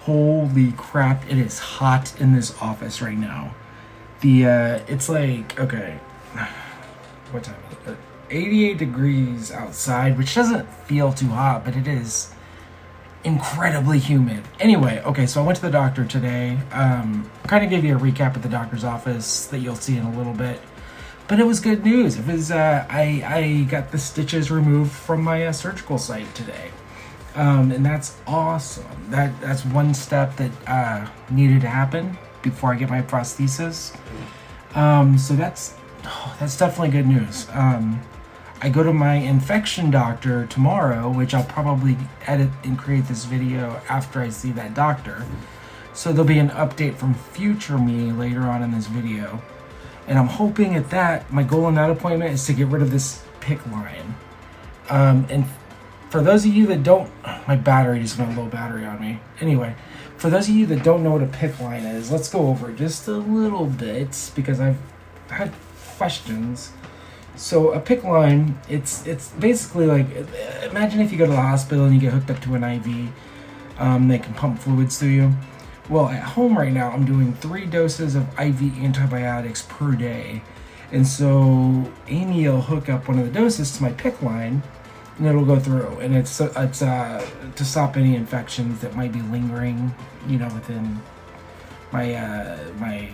Holy crap, it is hot in this office right now. It's like, okay, what time is it? 88 degrees outside, which doesn't feel too hot, but it is incredibly humid. Anyway, okay, so I went to the doctor today. Kind of give you a recap of the doctor's office that you'll see in a little bit. But it was good news. It was I got the stitches removed from my surgical site today, and that's awesome. That's one step that needed to happen before I get my prosthesis. So that's definitely good news. I go to my infection doctor tomorrow, which I'll probably edit and create this video after I see that doctor. So there'll be an update from future me later on in this video. And I'm hoping at that, my goal in that appointment is to get rid of this PICC line. And for those of you that don't, my battery just went low battery on me. Anyway, for those of you that don't know what a PICC line is, let's go over it just a little bit because I've had questions. So a PICC line, it's basically like, imagine if you go to the hospital and you get hooked up to an IV. They can pump fluids through you. Well, at home right now, I'm doing 3 doses of IV antibiotics per day. And so Amy will hook up one of the doses to my PICC line, and it'll go through. And it's to stop any infections that might be lingering, within my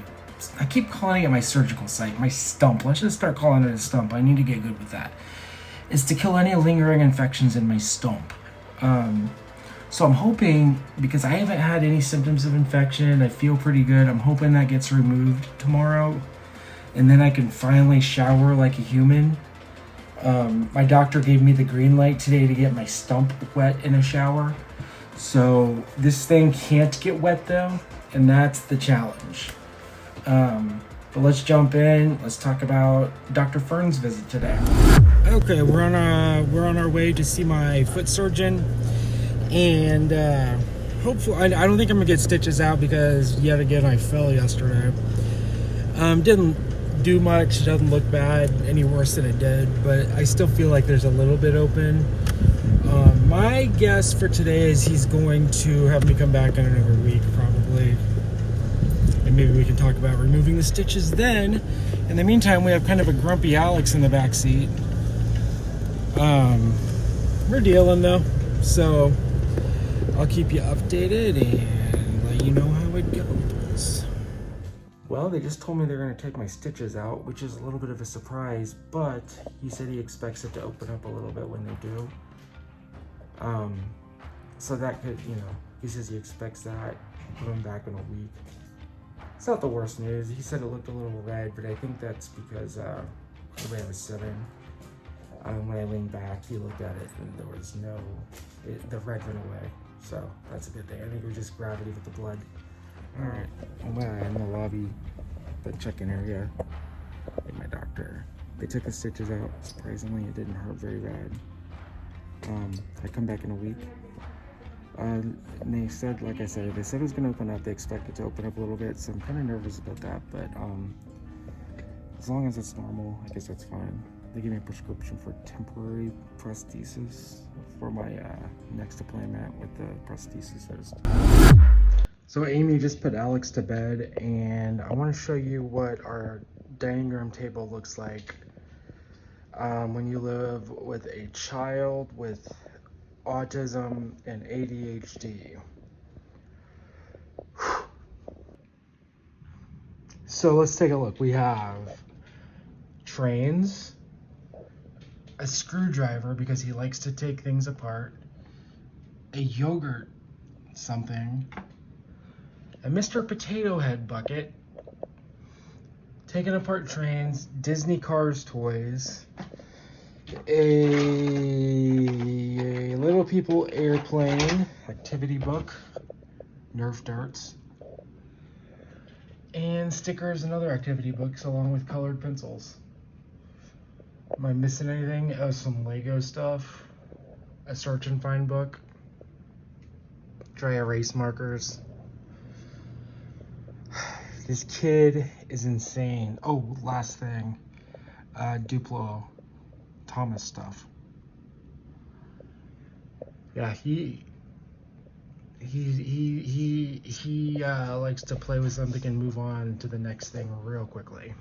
I keep calling it my surgical site, my stump. Let's just start calling it a stump. I need to get good with that. Is to kill any lingering infections in my stump. So I'm hoping, because I haven't had any symptoms of infection, I feel pretty good. I'm hoping that gets removed tomorrow, and then I can finally shower like a human. My doctor gave me the green light today to get my stump wet in a shower. So this thing can't get wet though, and that's the challenge. But let's jump in. Let's talk about Dr. Fern's visit today. Okay, we're on our way to see my foot surgeon, and hopefully, I don't think I'm gonna get stitches out because yet again I fell yesterday. Didn't do much. Doesn't look bad any worse than it did, but I still feel like there's a little bit open. My guess for today is he's going to have me come back in another week probably. And maybe we can talk about removing the stitches then. In the meantime, we have kind of a grumpy Alex in the back seat. We're dealing though, so I'll keep you updated and let you know how it goes. Well, they just told me they're going to take my stitches out, which is a little bit of a surprise, but he said he expects it to open up a little bit when they do. So that could, he says he expects that. Put him back in a week. It's not the worst news. He said it looked a little red, but I think that's because the way I was sitting. When I leaned back, he looked at it and there was the red went away. So that's a good thing. I think it was just gravity with the blood. All right, I'm in the lobby, the check-in area with my doctor. They took the stitches out. Surprisingly, it didn't hurt very bad. I come back in a week. And they said, like I said, they said it was going to open up. They expect it to open up a little bit, so I'm kind of nervous about that. But as long as it's normal, I guess that's fine. They gave me a prescription for temporary prosthesis for my next appointment with the prosthesist. So Amy just put Alex to bed, and I want to show you what our dining room table looks like when you live with a child with autism and ADHD. So let's take a look. We have trains, a screwdriver because he likes to take things apart, a yogurt something, a Mr. Potato Head bucket, taking apart trains, Disney Cars toys, a Little People airplane activity book, Nerf darts, and stickers and other activity books along with colored pencils. Am I missing anything? Oh, some Lego stuff, a search and find book, dry erase markers. This kid is insane. Oh, last thing, Duplo Thomas stuff. Yeah, he he likes to play with something and move on to the next thing real quickly.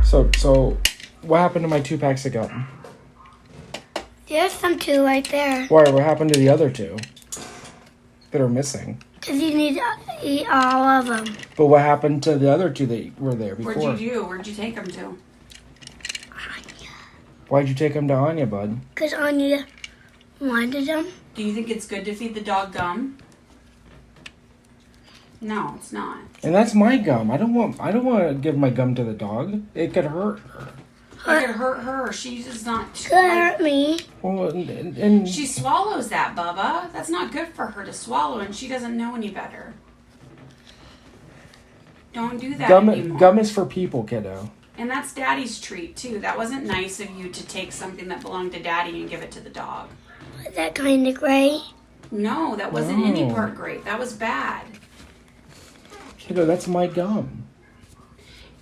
So what happened to my 2 packs of gum? There's some 2 right there. Why? What happened to the other 2 that are missing? Because you need to eat all of them. But what happened to the other 2 that were there before? What'd you do? Where'd you take them to? Anya. Why'd you take them to Anya, bud? Because Anya wanted them. Do you think it's good to feed the dog gum? No, it's not. And that's my gum. I don't want to give my gum to the dog. It could hurt her. It could hurt her. She's just not. Could hurt me. Well, and She swallows that, Bubba. That's not good for her to swallow, and she doesn't know any better. Don't do that anymore. Gum is for people, kiddo. And that's Daddy's treat, too. That wasn't nice of you to take something that belonged to Daddy and give it to the dog. Was that kind of great? No, that wasn't any No. part great. That was bad. Kiddo, that's my gum.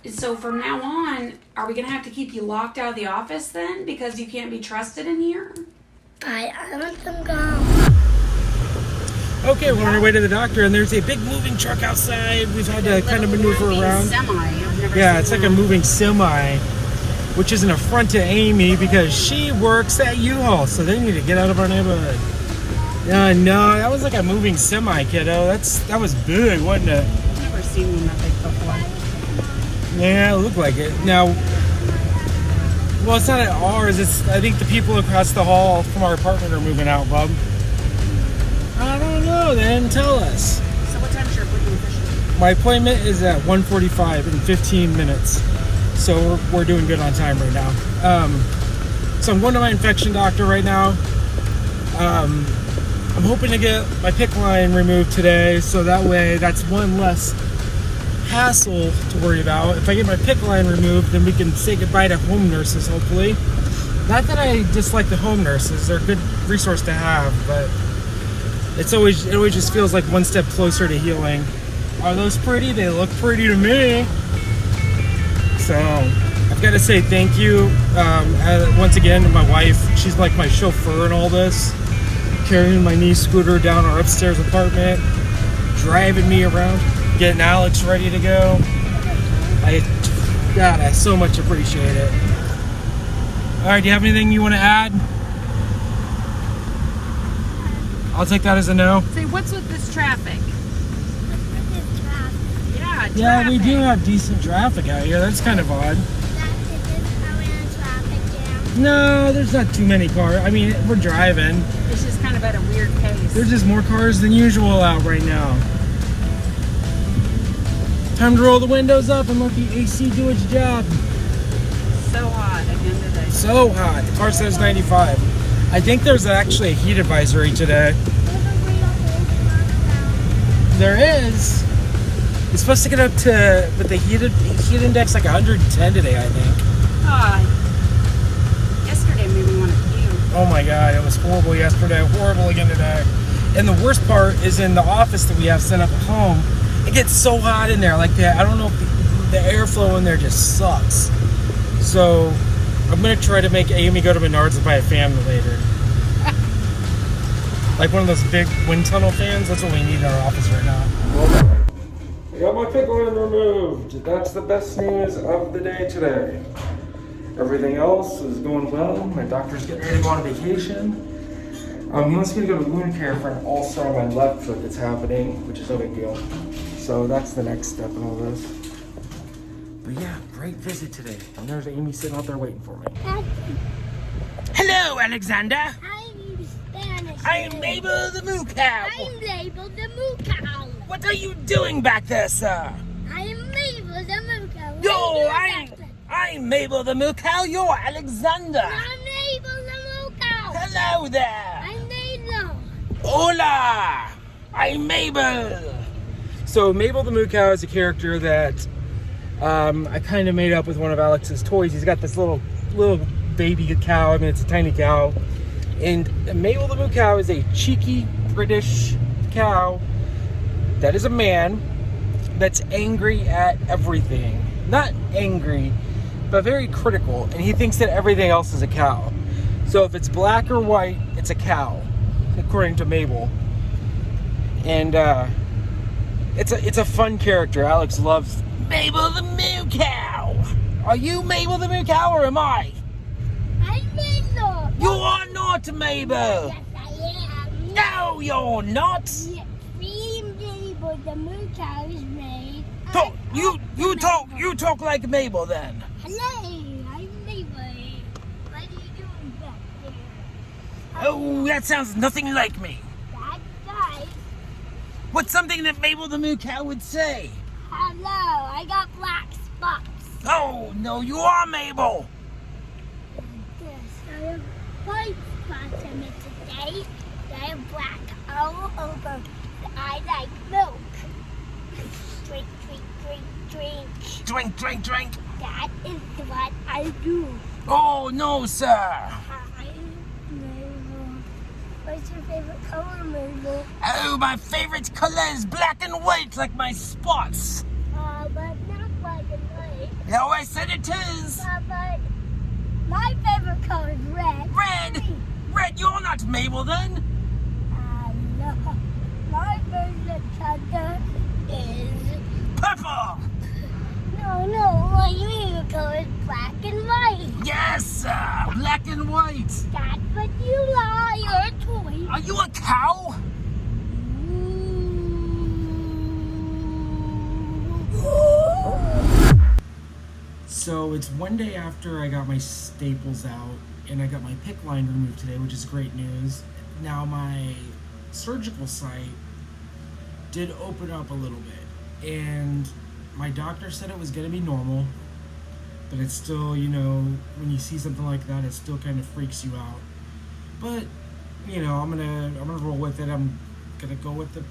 So from now on, are we going to have to keep you locked out of the office then? Because you can't be trusted in here? I want some gum. Okay, we're on our way to the doctor, and there's a big moving truck outside. We've had to kind of maneuver around. Yeah, it's like a moving semi, which is an affront to Amy because she works at U-Haul, so they need to get out of our neighborhood. No, that was like a moving semi, kiddo. That was big, wasn't it? I've never seen one that big before. Yeah, it looked like it. Now, well, it's not at ours. I think the people across the hall from our apartment are moving out, bub. I don't know. They didn't tell us. So what time's your appointment officially? My appointment is at 1:45 in 15 minutes. So we're doing good on time right now. So I'm going to my infection doctor right now. I'm hoping to get my PICC line removed today, so that way that's one less hassle to worry about. If I get my PICC line removed, then we can say goodbye to home nurses, hopefully. Not that I dislike the home nurses. They're a good resource to have, but it always just feels like one step closer to healing. Are those pretty? They look pretty to me. So I've got to say thank you once again to my wife. She's like my chauffeur in all this, carrying my knee scooter down our upstairs apartment, driving me around, getting Alex ready to go. I so much appreciate it. All right, do you have anything you want to add? I'll take that as a no. Say, what's with this traffic? Yeah, traffic. Yeah, we do have decent traffic out here. That's kind of odd. No, there's not too many cars. I mean, we're driving. It's just kind of at a weird pace. There's just more cars than usual out right now. Time to roll the windows up and let the AC do its job. So hot at the end of the day. So hot. The car says 95. I think there's actually a heat advisory today. There is. It's supposed to get up to, with the heat index, like 110 today, I think. Yesterday made me want to puke. Oh my God, it was horrible yesterday. Horrible again today. And the worst part is in the office that we have set up at home. It gets so hot in there. Like that, I don't know if the airflow in there just sucks. So I'm gonna try to make Amy go to Menards and buy a fan later. Like one of those big wind tunnel fans. That's what we need in our office right now. I got my PICC line removed. That's the best news of the day today. Everything else is going well. My doctor's getting ready to go on vacation. He wants me to go to wound care for an ulcer on my left foot that's happening, which is no big deal. So that's the next step in all this. But yeah, great visit today. And there's Amy sitting out there waiting for me. Hello, Alexander. I'm Spanish. I'm Mabel the Moo Cow. I'm Mabel the Moo Cow. What are you doing back there, sir? I'm Mabel the Moo Cow. Yo, I'm Mabel the Moo Cow. You're Alexander. I'm Mabel the Moo Cow. Hello there. I'm Mabel. Hola. I'm Mabel. So Mabel the Moo Cow is a character that I kind of made up with one of Alex's toys. He's got this little baby cow. I mean, it's a tiny cow. And Mabel the Moo Cow is a cheeky British cow that is a man that's angry at everything. Not angry, but very critical. And he thinks that everything else is a cow. So if it's black or white, it's a cow, according to Mabel. And it's a fun character. Alex loves Mabel the Moo Cow. Are you Mabel the Moo Cow or am I? I'm Mabel. You are not Mabel. Yes, I am. No, you're not. Me, Mabel, the Moo Cow is made. Talk, you talk like Mabel then. Hello, I'm Mabel. What are you doing back there? Oh, that sounds nothing like me. That's right. What's something that Mabel the Moo Cow would say? Hello, I got black spots. Oh, no, you are Mabel. Yes, I have white spots on it today. I have black all over. I like milk. Drink, drink, drink, drink. Drink, drink, drink. That is what I do. Oh, no, sir. Hi, Mabel. What's your favorite color, Mabel? Oh, my favorite color is black and white, like my spots. But not black and white. No, I said it is. But my favorite color is red. Red. Red, you're not Mabel then. No. My favorite color is... Purple. No, my favorite color is black and white. Yes, sir. Black and white. That's what you are. You're a toy. Are you a cow? So it's one day after I got my staples out and I got my PICC line removed today, which is great news. Now my surgical site did open up a little bit and my doctor said it was going to be normal, but it's still, you know, when you see something like that, it still kind of freaks you out. But, you know, I'm gonna roll with it. I'm gonna go with the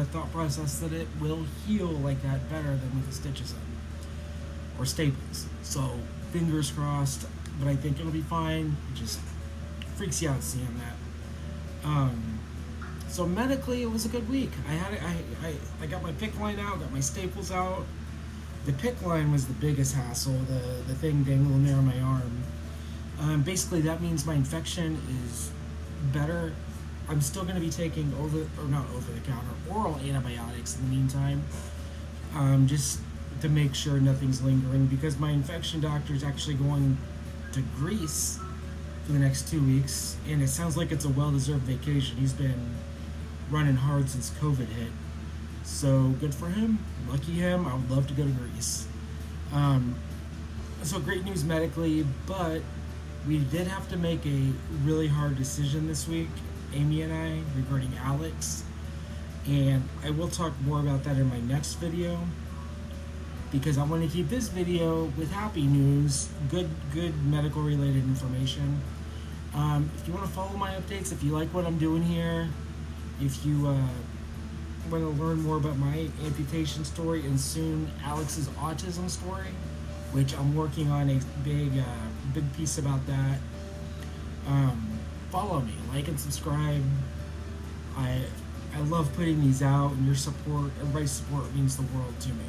thought process that it will heal like that better than with the stitches in or staples. So fingers crossed, but I think it'll be fine. It just freaks you out seeing that. So medically, it was a good week. I got my PICC line out, got my staples out. The PICC line was the biggest hassle, the thing dangling there on my arm. Basically, that means my infection is better. I'm still going to be taking not over-the-counter, oral antibiotics in the meantime, just to make sure nothing's lingering, because my infection doctor is actually going to Greece for the next 2 weeks, and it sounds like it's a well-deserved vacation. He's been running hard since COVID hit, so good for him. Lucky him. I would love to go to Greece. So great news medically, but we did have to make a really hard decision this week, Amy and I, regarding Alex, and I will talk more about that in my next video, because I want to keep this video with happy news, good medical related information. If you want to follow my updates, if you like what I'm doing here, if you want to learn more about my amputation story and soon Alex's autism story, which I'm working on a big piece about that, follow me, like and subscribe. I love putting these out, and your support, everybody's support means the world to me.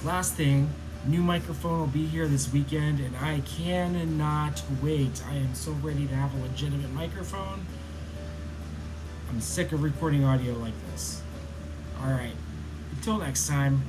Last thing, new microphone will be here this weekend, and I cannot wait. I am so ready to have a legitimate microphone. I'm sick of recording audio like this. Alright, until next time.